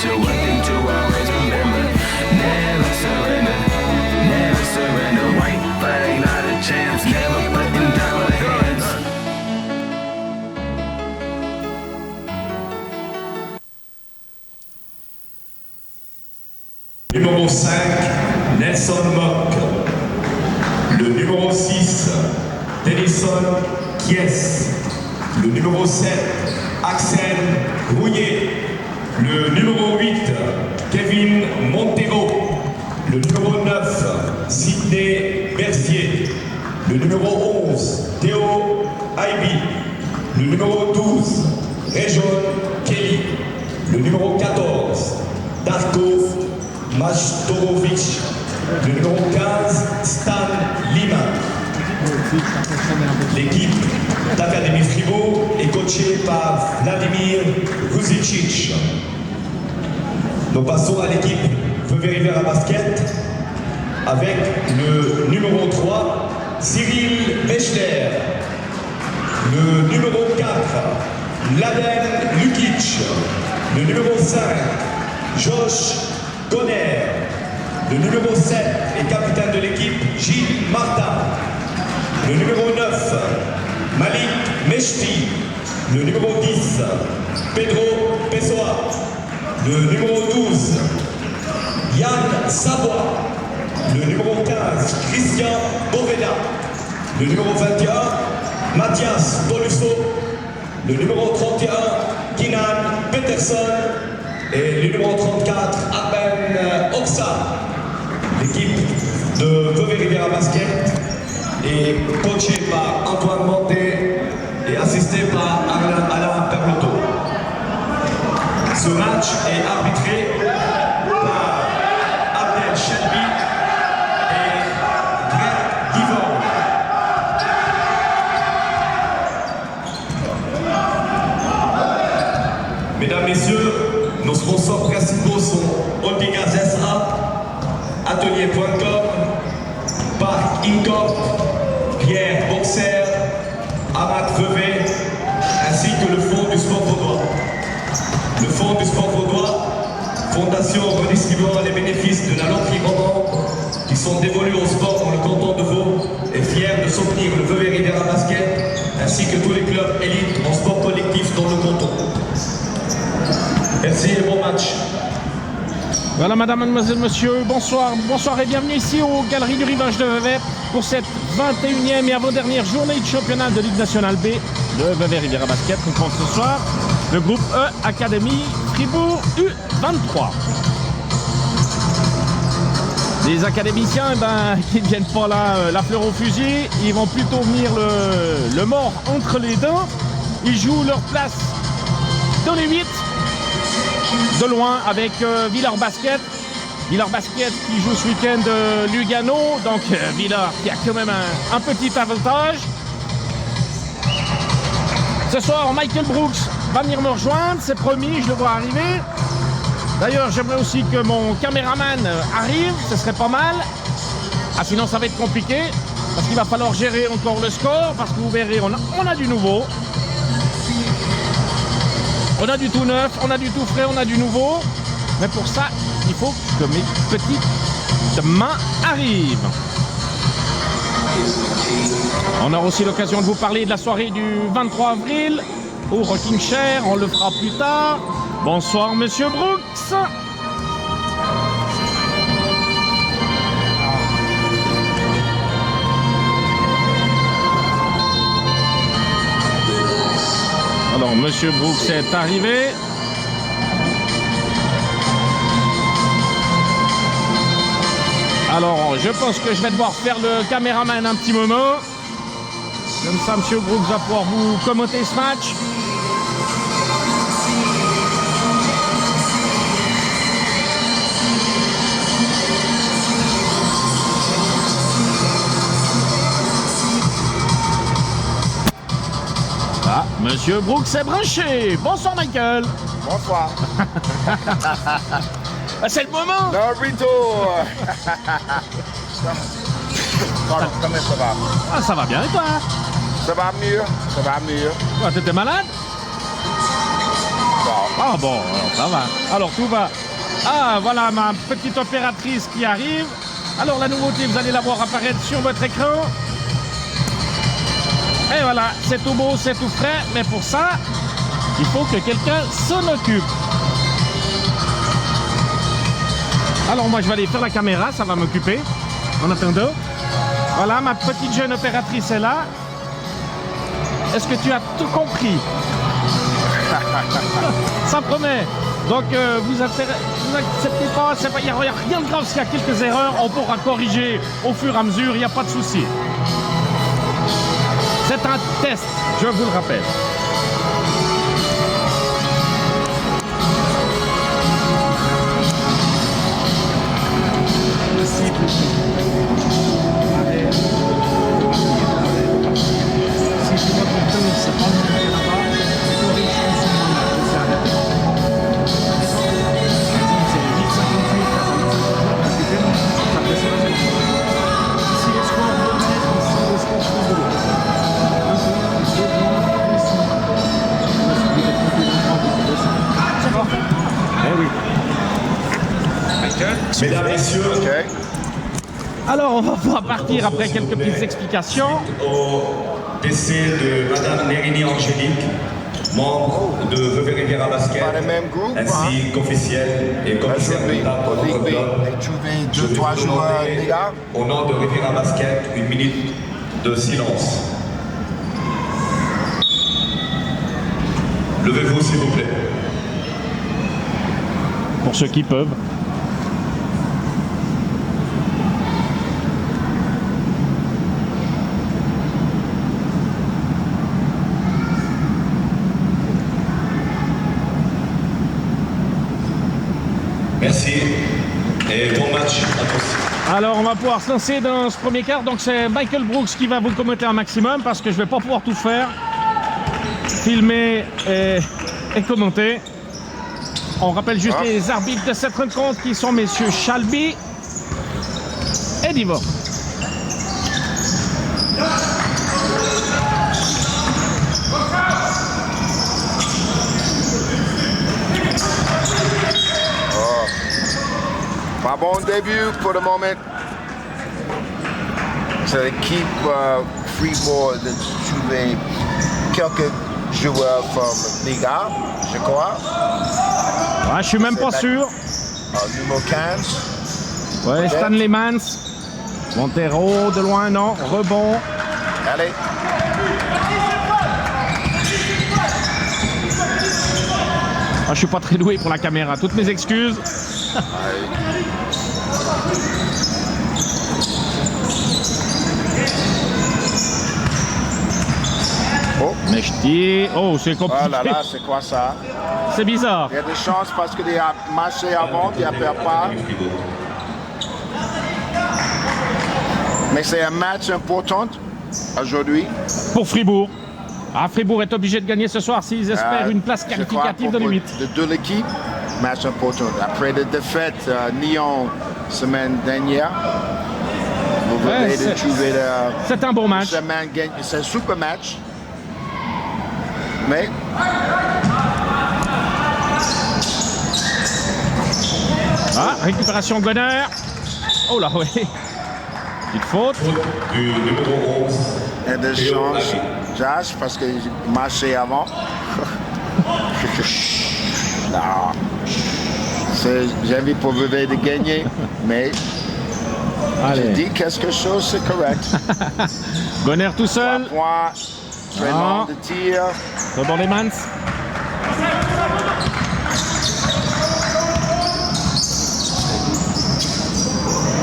So what them to always remember. Never surrender, never surrender. White flag, not a chance, never putting down the hands. Numéro 5, Nelson Mock. Le numéro 6, Denison Kies. Le numéro 7, Axel Rouillet. Le numéro 8, Kevin Montero. Le numéro 9, Sidney Mercier. Le numéro 11, Théo Aibi. Le numéro 12, Rejon Kelly. Le numéro 14, Darko Majtorovic. Le numéro 15, Stan Lima. L'équipe d'Académie Fribourg est coachée par Vladimir Vuzicic. Nous passons à l'équipe Vevey-Rivière Basket avec le numéro 3, Cyril Bechler. Le numéro 4, Mladen Lukic. Le numéro 5, Josh Conner. Le numéro 7 est capitaine de l'équipe, Gilles Martin. Le numéro 9, Malik Meshti. Le numéro 10, Pedro Pessoa. Le numéro 12, Yann Savoie. Le numéro 15, Christian Boveda. Le numéro 21, Mathias Tolusso. Le numéro 31, Kinan Peterson. Et le numéro 34, Arben Oxa. L'équipe de Vevey-Rivière Basket est coachée par Antoine Monté et assistée par Alain Perlotto. Ce match est arbitré par Abdel Shelby et Greg Divon. Mesdames, Messieurs, nos sponsors principaux sont Oldigas SA, Atelier.com, Parc Incorp, Pierre Boxer, Amat Vevey, ainsi que le Fonds du Sport Vaudois. Le Fonds du Sport Vaudois, fondation redistribuant les bénéfices de la loterie romande qui sont dévolus au sport dans le canton de Vaud, est fier de soutenir le Vevey-Rivière Basket ainsi que tous les clubs élites en sport collectif dans le canton. Merci et bon match. Voilà, madame, mademoiselle, monsieur, bonsoir, bonsoir et bienvenue ici aux Galeries du Rivage de Vevey pour cette 21e et avant-dernière journée de championnat de Ligue nationale B de Vevey-Rivière Basket. On compte ce soir le groupe E Académie Fribourg U23. Les académiciens qui ne viennent pas là la fleur au fusil, ils vont plutôt venir le mort entre les dents. Ils jouent leur place dans les 8 de loin avec Villars Basket. Villars Basket qui joue ce week-end Lugano, donc Villars qui a quand même un petit avantage. Ce soir, Michael Brooks va venir me rejoindre, c'est promis, je le vois arriver. D'ailleurs, j'aimerais aussi que mon caméraman arrive, ce serait pas mal. Ah, sinon ça va être compliqué, parce qu'il va falloir gérer encore le score, parce que vous verrez, on a du nouveau. On a du tout neuf, on a du tout frais, on a du nouveau. Mais pour ça, il faut que mes petites mains arrivent. On aura aussi l'occasion de vous parler de la soirée du 23 avril au Rocking Chair. On le fera plus tard. Bonsoir, monsieur Brooks. Alors, monsieur Brooks est arrivé. Alors, je pense que je vais devoir faire le caméraman un petit moment. Comme ça, monsieur Brooks va pouvoir vous commenter ce match. Ah, monsieur Brooks est branché. Bonsoir, Michael. Bonsoir. Ah, c'est le moment. Naruto. Comment ça va? Ah, ça va bien et toi? Ça va mieux, ça va mieux. Ah, t'étais malade? Bon, Ah bon, alors ça va. Alors tout va. Ah, voilà ma petite opératrice qui arrive. Alors la nouveauté, vous allez la voir apparaître sur votre écran. Et voilà, c'est tout beau, c'est tout frais. Mais pour ça, il faut que quelqu'un s'en occupe. Alors moi, je vais aller faire la caméra, ça va m'occuper. En attendant. Voilà, ma petite jeune opératrice est là. Est-ce que tu as tout compris? Ça promet. Donc vous acceptez pas, il n'y a rien de grave s'il y a quelques erreurs, on pourra corriger au fur et à mesure, il n'y a pas de souci. C'est un test, je vous le rappelle. Mesdames, Messieurs, Alors on va pouvoir partir après quelques petites explications. au décès de Madame Nérini Angélique, membre de Vevey Riviera Basket, Pas le même groupe, ainsi qu'officiel et commissaire de l'État pour notre club. Je vais vous demander, au nom de Riviera Basket, 1 minute de silence. Levez-vous s'il vous plaît. Pour ceux qui peuvent. Merci et bon match à tous. Alors on va pouvoir se lancer dans ce premier quart. Donc c'est Michael Brooks qui va vous commenter un maximum parce que je vais pas pouvoir tout faire. Filmer et commenter. On rappelle juste les arbitres de cette rencontre qui sont messieurs Shalby et Divo. Pas bon début pour le moment. So they keep Freeboard de trouver quelques joueurs from Liga, je crois. Ouais, je suis même pas sûr. Numéro 15. Ouais, Stanley Mans. Montero de loin, non. Rebond. Allez. Ah, je suis pas très doué pour la caméra. Toutes mes excuses. Oh. Mechti. Oh, c'est compliqué. Oh là là, c'est quoi ça? C'est bizarre. Il y a des chances parce qu'il a marché avant, il a perdu pas. Mais c'est un match important aujourd'hui. Pour Fribourg. Ah, Fribourg est obligé de gagner ce soir s'ils espèrent une place Je crois qualificative dans les 8. De l'équipe, match important. Après la défaite Lyon semaine dernière, vous venez de trouver c'est un bon match. C'est un super match. Mais ah, récupération Gonner. Oh là, oui. Petite faute. Du numéro 11. il y a des chances, Josh, parce qu'il marchait avant. Non. J'ai envie pour Vevey de gagner, mais Allez. je dis quelque chose, c'est correct. Gonner tout seul. 3 points, très long de tir. Rebond des Mans.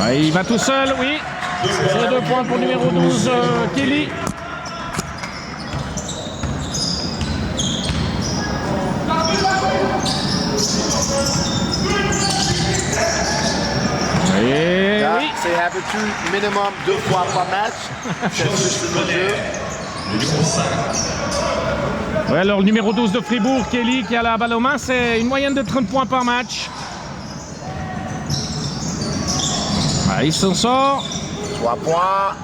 Ouais, il va tout seul, oui. C'est 2 points pour numéro 12, Kelly. Et Là, oui. c'est habitude minimum 2 fois par match. C'est juste le jeu. Le numéro 5. Ouais, alors le numéro 12 de Fribourg, Kelly, qui a la balle aux mains, c'est une moyenne de 30 points par match. Ah, il s'en sort. 3 points.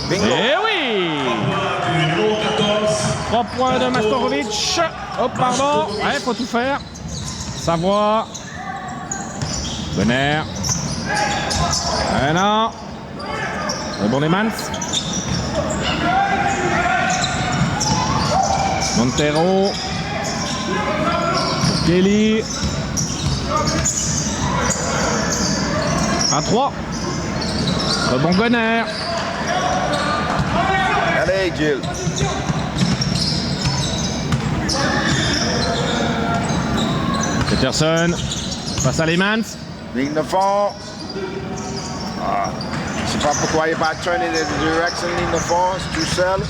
Bingo. Et oui. Le numéro 14. 3 points de Mastorovic. Hop, pardon. Ouais, faut tout faire. Savoie. Bonner. Voilà. Bon, les Mans. Montero. Kelly. À 3. Rebond Gonner. Allez, Gilles. Peterson. Face à Lemans. Ligne de fond. Je sais pas pourquoi il va tourner de direction ligne de fond, c'est tout seul.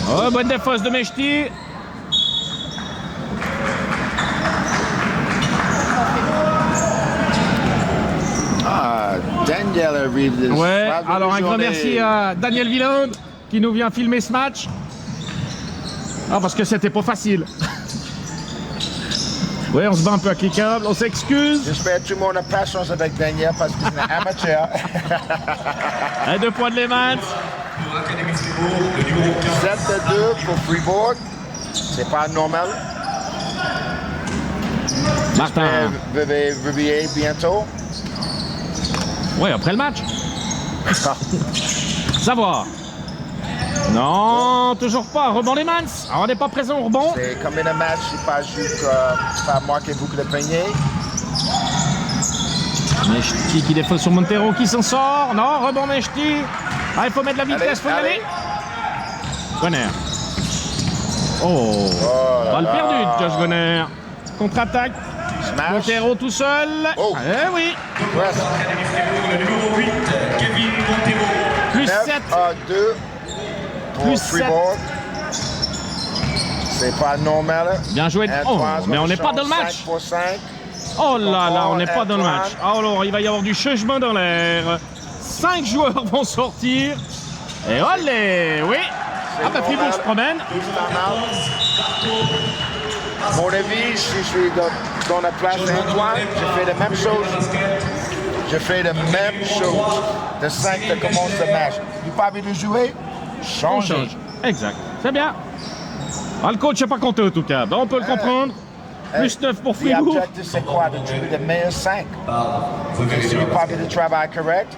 Oh, bonne défense de Mechti. Daniel arrive. Ouais, alors un grand merci à Daniel Wieland qui nous vient filmer ce match. Ah, parce que c'était pas facile. Ouais, on se bat un peu avec les câbles, on s'excuse. J'espère que tout le monde a patience avec Daniel parce que c'est un amateur. Et 2 points de Lemans. Pour l'Académie Fribourg, le numéro 15. 7-2 pour Fribourg. C'est pas normal. Martin. Vous vais réveiller bientôt. Ouais, après le match. Savoir. Non, toujours pas. Rebond les Mans. Alors, on n'est pas présent au rebond. C'est combien de matchs il pas juste pas marqué beaucoup de paniers. Mechti qui défend sur Montero qui s'en sort. Non, rebond Mechti. Ah, il faut mettre la vitesse, faut y aller. Gonner. Oh, balle perdue de Josh Gonner. Contre-attaque. Smash. Montero tout seul. Oh. Eh oui. Press. Académie Fribourg, le numéro 8, Kevin Montero. Plus 9 7. à 2 pour Plus Fribourg. C'est pas normal. Bien joué. Oh, Antoine, mais on n'est pas change dans le match. 5 pour 5. Oh là là, on n'est pas dans le Antoine. match. Alors, il va y avoir du changement dans l'air. 5 joueurs vont sortir. Et olé, oui. Ah bah Fribourg se promène. Mon avis, si je suis dans la place d'Antoine, je fais la même chose. Je fais la même chose. De 5 de commence le match. Vous pas envie de jouer? On Changez. change. Exact. C'est bien. Ah, le coach n'est pas content en tout cas. Bon, on peut le comprendre. Plus 9 pour Fribourg. L'objectif, c'est quoi? De jouer les meilleurs 5. Vous verrez Si le vous pas envie de travailler correct,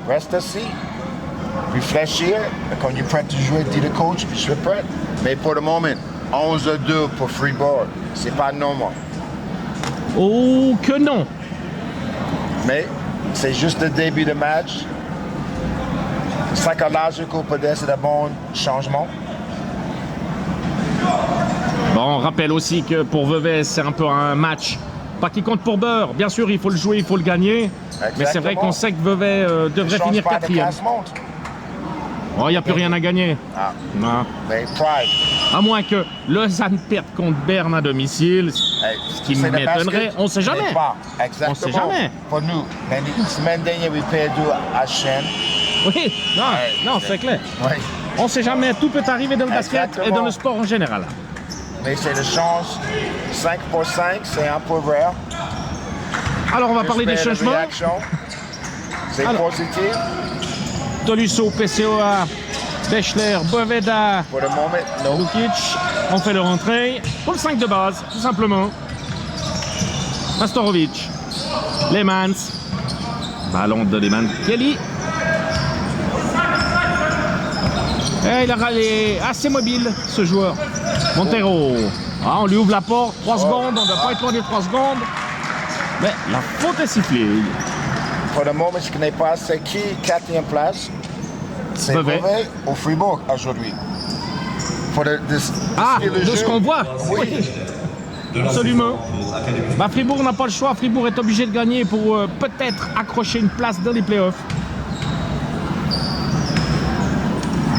reste assis. Réfléchir. Quand tu es prêt à jouer, dis le coach, je suis prêt. Mais pour le moment, 11-2 pour Fribourg. C'est pas normal. Oh, que non. Mais c'est juste le début de match. Psychological, peut-être c'est un bon changement. Bon, on rappelle aussi que pour Vevey, c'est un peu un match. Pas qui compte pour beurre. Bien sûr, il faut le jouer, il faut le gagner. Mais c'est vrai Exactement. qu'on sait que Vevey devrait Change finir pas de 4e. classement. Oh, il n'y a plus rien à gagner. Ah, Non. mais Pride. À moins que Lausanne perde contre Berne à domicile. Hey, Ce qui c'est le m'étonnerait, basket, on sait jamais. mais pas. Exactement. On sait jamais. Pour nous. Mais la semaine dernière, on a perdu à Chêne. Oui, non, Ouais, non, c'est clair. Oui. On sait jamais, tout peut arriver dans le basket et Exactement. dans le sport en général. Mais c'est la chance. 5 pour 5, c'est un peu rare. Alors, on va parler des J'espère la changements. réaction. C'est Alors. positif. Tolusso, PCOA, Bechler, Boveda, Pour le moment, non. Lukic, on fait leur entrée pour le 5 de base, tout simplement. Mastorovic, Lemans, ballon de Lemans, Kelly. Et il est assez mobile, ce joueur. Montero, ah, on lui ouvre la porte, 3 secondes, on ne doit pas être loin des 3 secondes. Mais la faute est sifflée. Pour le moment, je ne connais pas c'est qui 4e place. C'est Vevey. Vevey au Fribourg aujourd'hui. Pour Ah, suivre le de ce jeu. qu'on voit. Oui. Absolument. Bah, Fribourg n'a pas le choix. Fribourg est obligé de gagner pour peut-être accrocher une place dans les playoffs.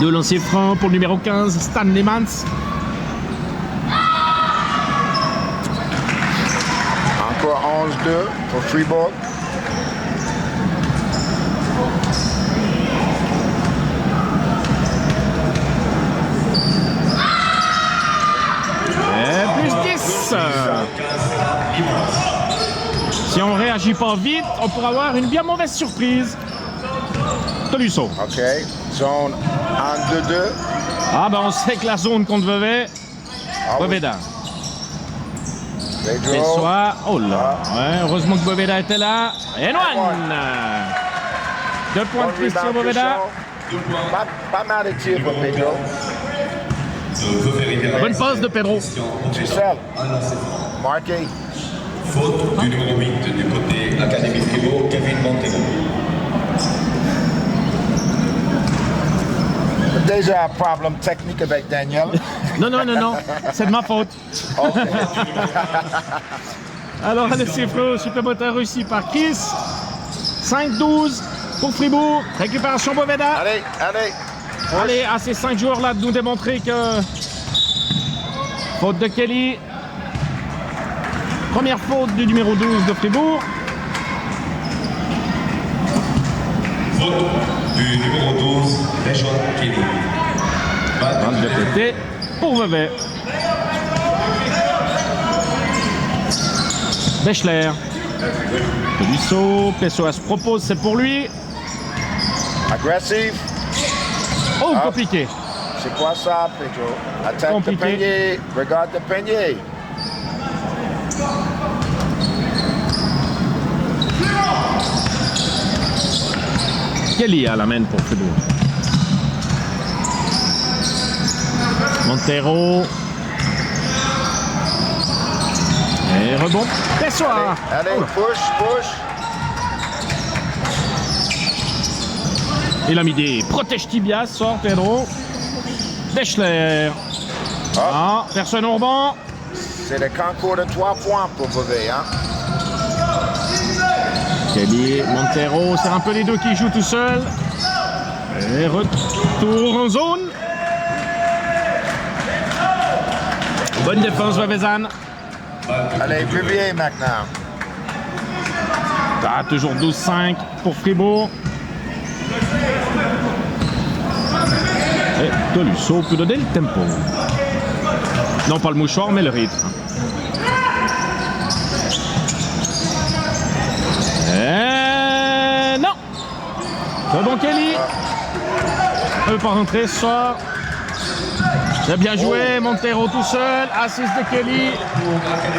Deux lancers francs pour le numéro 15, Stan Lemans. Encore 11-2 pour Fribourg. Et plus 10. Si on réagit pas vite, on pourra avoir une bien mauvaise surprise. Tolusso. OK. Zone en 2-2. Ah ben on sait que la zone contre Vevey, Ah oui. Boveda. They Et draw. soit, oh là, ouais, heureusement que Boveda était là. Et one. 2 points de Bon Christian rebound, Boveda. Christian. Pas mal de tirs pour Pedro. Bonne passe de Pedro. Tout seul. Marqué. Faute du numéro 8 du côté Académie Fribourg, Kevin Montero. Déjà un problème technique avec Daniel. Non, non, non, non, c'est de ma faute. Ok. Alors le sifflet supplémentaire réussi par Kiss. 5-12 pour Fribourg. Récupération Boveda. Allez, allez. Allez, à ces 5 joueurs-là de nous démontrer que... Faute de Kelly. Première faute du numéro 12 de Fribourg. Faute du numéro 12, Dejon Kelly. Balle de côté pour Vevey. Bechler. Pelusso. Pessoa se propose, c'est pour lui. Agressif. Oh, Ah. compliqué. C'est quoi ça, Pedro? Attaque Compliqué. de Peigné. Regarde de Peigné. Kelly à la main pour Fribourg. Montero. Et rebond. Pessoa. Allez, Oh là. push, push. Il a mis des protège tibias, sort Pedro. Bechler. Ah, personne au rebond. C'est le concours de 3 points pour Vevey, hein? Kelly, Montero, c'est un peu les deux qui jouent tout seuls. Et retour en zone. Bonne défense, Wavezan. Allez, Vivier maintenant. Ah, toujours 12-5 pour Fribourg. Et Tolusso peut donner le tempo. Non, pas le mouchoir, mais le rythme. Et non. C'est bon, Kelly. Ne peut pas rentrer, sort. C'est bien joué, Montero tout seul. Assist de Kelly.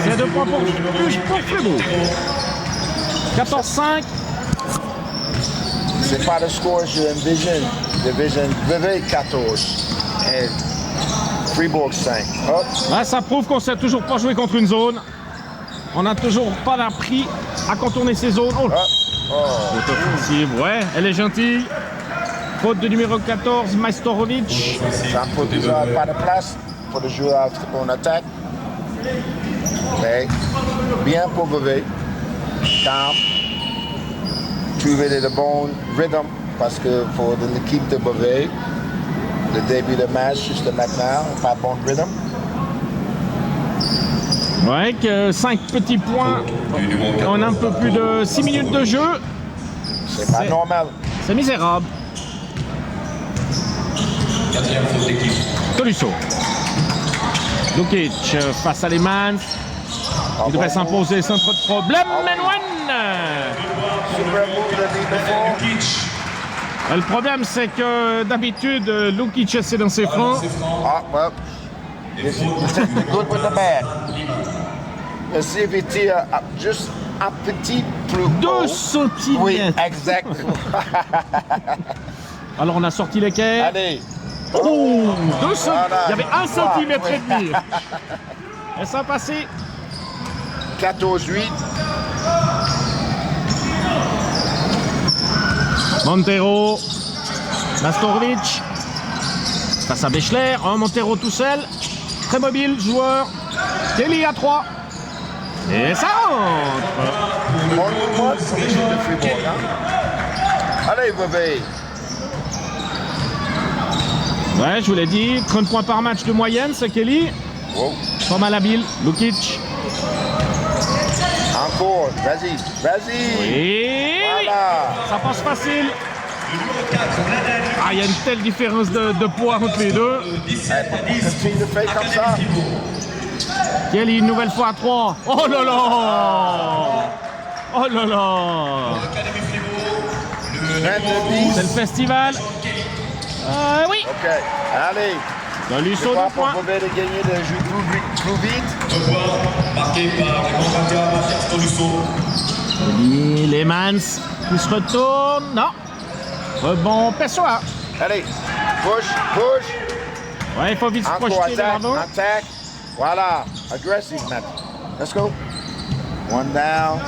C'est 2 points pour Fribourg. 14-5. C'est pas le score sur Division. Division Vevey 14. Et Fribourg 5. Hop. Ouais, ça prouve qu'on ne sait toujours pas jouer contre une zone. On n'a toujours pas appris à contourner ces zones. Oh, Hop. Oh. faute offensive, ouais, elle est gentille. Faute de numéro 14, Majstorovic. Ça ne peut déjà pas de place pour le joueur en attaque. Mais bien pour Vevey. Calme. Trouver de bons rythmes parce que pour l'équipe de Vevey, le début de match juste maintenant, pas bon rythme. Ouais, que 5 petits points en un peu plus de 6 minutes de jeu. C'est pas normal. C'est misérable. 4e faute d'équipe. Tolusso. Lukic face à Lemans. Il devrait s'imposer sans trop de problème. Menwen. Super move de Liverpool. Lukic. Le problème, c'est que d'habitude, Lukic essaie dans ses fronts. Ah, well. This is the good with the bad. Let's see if he tire juste un petit plus 2 haut. centimètres. Oui, exactement. Alors, on a sorti les quais. Allez. Oh, 2 cm. Voilà. Il y avait 1 cm Oui. et demi. Et ça a passé. 14-8. Montero. Majstorovic. Face à Bechler. Montero tout seul. Très mobile, joueur. Kelly à 3. Et ça rentre. On remonte pour l'équipe de Fribourg, hein? Allez, Vevey. Ouais, je vous l'ai dit. 30 points par match de moyenne, c'est Kelly. Oh. Pas mal habile. Lukic. Encore. Vas-y. Vas-y. Et Voilà. ça passe facile. Ah, il y a une telle différence de poids entre les deux. Continue de faire comme ça. Kelly, une nouvelle fois à 3. Oh là là. Oh là là. 22-10. C'est le festival. Oui. OK. Allez. Tolisso, C'est pas 2 pour points. Beauvais de gagner de jouer plus vite. 2 points marqués par le grand Mathias Tolisso. Et Lemans qui se retourne. Non. Rebond, Pessoa. Allez. Push, push. Ouais, il faut vite se Encore projeter vers attack, l'avant. attack. Voilà. Aggressive, Matt. Let's go. One down.